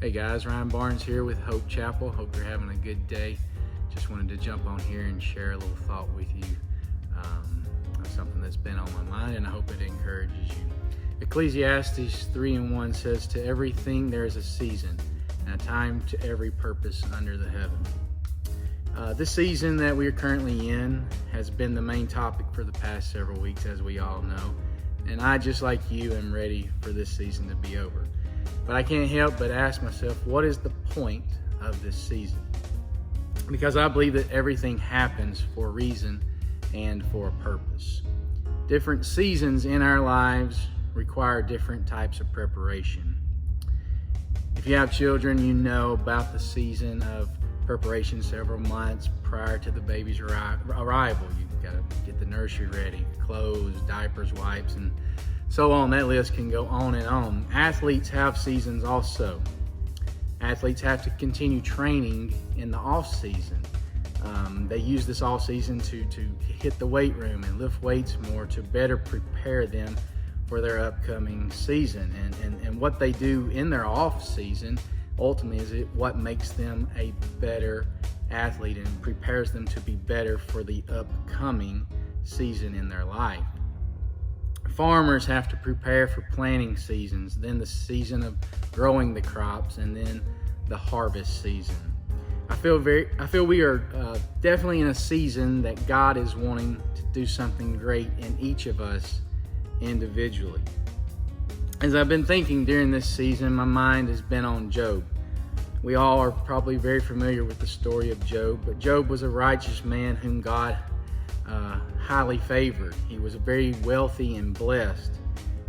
Hey guys, Ryan Barnes here with Hope Chapel. Hope you're having a good day. Just wanted to jump on here and share a little thought with you of something that's been on my mind, and I hope it encourages you. Ecclesiastes 3:1 says, "To everything there is a season, and a time to every purpose under the heaven." This season that we are currently in has been the main topic for the past several weeks, as we all know. And I, just like you, am ready for this season to be over. But I can't help but ask myself, what is the point of this season? Because I believe that everything happens for a reason and for a purpose. Different seasons in our lives require different types of preparation. If you have children, you know about the season of preparation several months prior to the baby's arrival. You've got to get the nursery ready, clothes, diapers, wipes, and so on. That list can go on and on. Athletes have seasons also. Athletes have to continue training in the off season. They use this off season to hit the weight room and lift weights more to better prepare them for their upcoming season. And what they do in their off season ultimately is what makes them a better athlete and prepares them to be better for the upcoming season in their life. Farmers have to prepare for planting seasons, then the season of growing the crops, and then the harvest season. I feel we are definitely in a season that God is wanting to do something great in each of us individually. As I've been thinking during this season, my mind has been on Job. We all are probably very familiar with the story of Job, but Job was a righteous man whom God highly favored. He was very wealthy and blessed.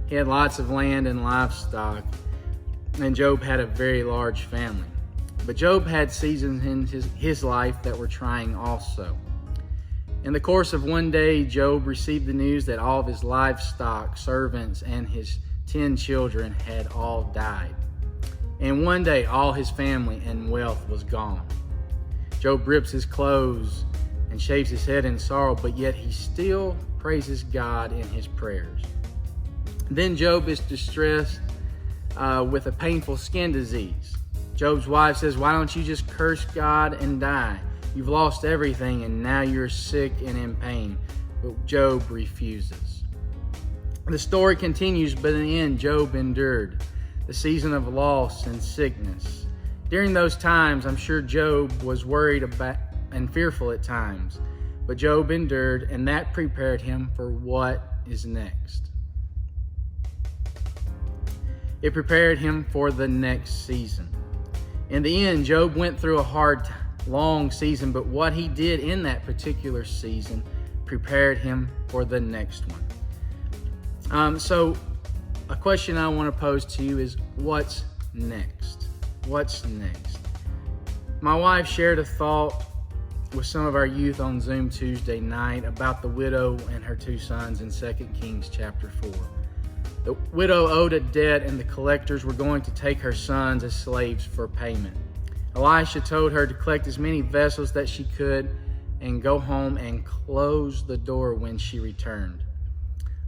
He had lots of land and livestock, and Job had a very large family. But Job had seasons in his life that were trying also. In the course of one day, Job received the news that all of his livestock, servants, and his 10 children had all died. And one day, all his family and wealth was gone. Job rips his clothes and shaves his head in sorrow, but yet he still praises God in his prayers. Then Job is distressed with a painful skin disease. Job's wife says, "Why don't you just curse God and die? You've lost everything and now you're sick and in pain." But Job refuses. The story continues, but in the end, Job endured the season of loss and sickness. During those times, I'm sure Job was worried about and fearful at times, but Job endured, and that prepared him for what is next. It prepared him for the next season. In the end, Job went through a hard, long season, but what he did in that particular season prepared him for the next one. So a question I want to pose to you is, what's next? What's next? My wife shared a thought with some of our youth on Zoom Tuesday night about the widow and her 2 sons in 2 Kings chapter 4. The widow owed a debt, and the collectors were going to take her sons as slaves for payment. Elisha told her to collect as many vessels that she could and go home and close the door when she returned.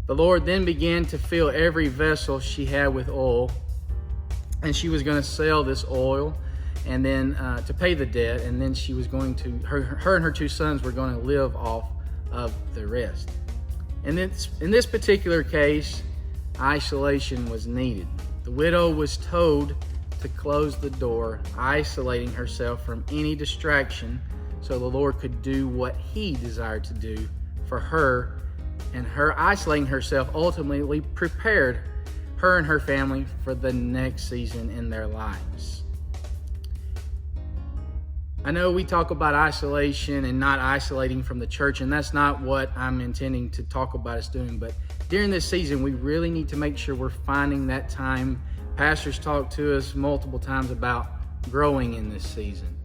The Lord then began to fill every vessel she had with oil, and she was going to sell this oil and then to pay the debt, and then she was going to, her and her 2 sons were going to live off of the rest. And in this particular case, isolation was needed. The widow was told to close the door, isolating herself from any distraction so the Lord could do what he desired to do for her, and her isolating herself ultimately prepared her and her family for the next season in their lives. I know we talk about isolation and not isolating from the church, and that's not what I'm intending to talk about us doing, but during this season, we really need to make sure we're finding that time. Pastors talk to us multiple times about growing in this season.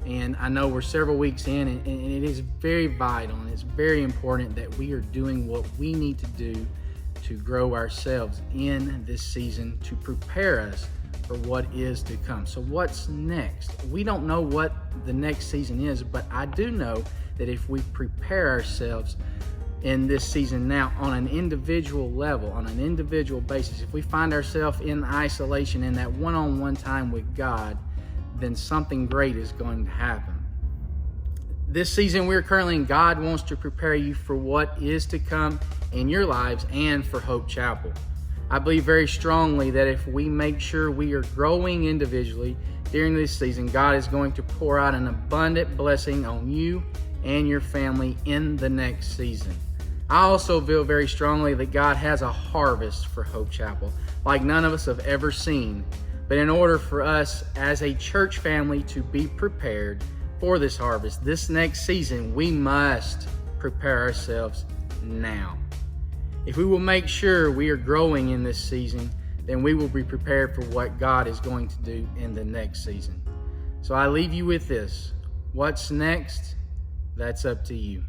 And I know we're several weeks in, and it is very vital and it's very important that we are doing what we need to do to grow ourselves in this season to prepare us for what is to come. So what's next? We don't know what the next season is, but I do know that if we prepare ourselves in this season now on an individual level, on an individual basis. If we find ourselves in isolation, in that one-on-one time with God, then something great is going to happen. This season we're currently in, God wants to prepare you for what is to come in your lives and for Hope Chapel. I believe very strongly that if we make sure we are growing individually during this season, God is going to pour out an abundant blessing on you and your family in the next season. I also feel very strongly that God has a harvest for Hope Chapel like none of us have ever seen. But in order for us as a church family to be prepared for this harvest, this next season, we must prepare ourselves now. If we will make sure we are growing in this season, then we will be prepared for what God is going to do in the next season. So I leave you with this. What's next? That's up to you.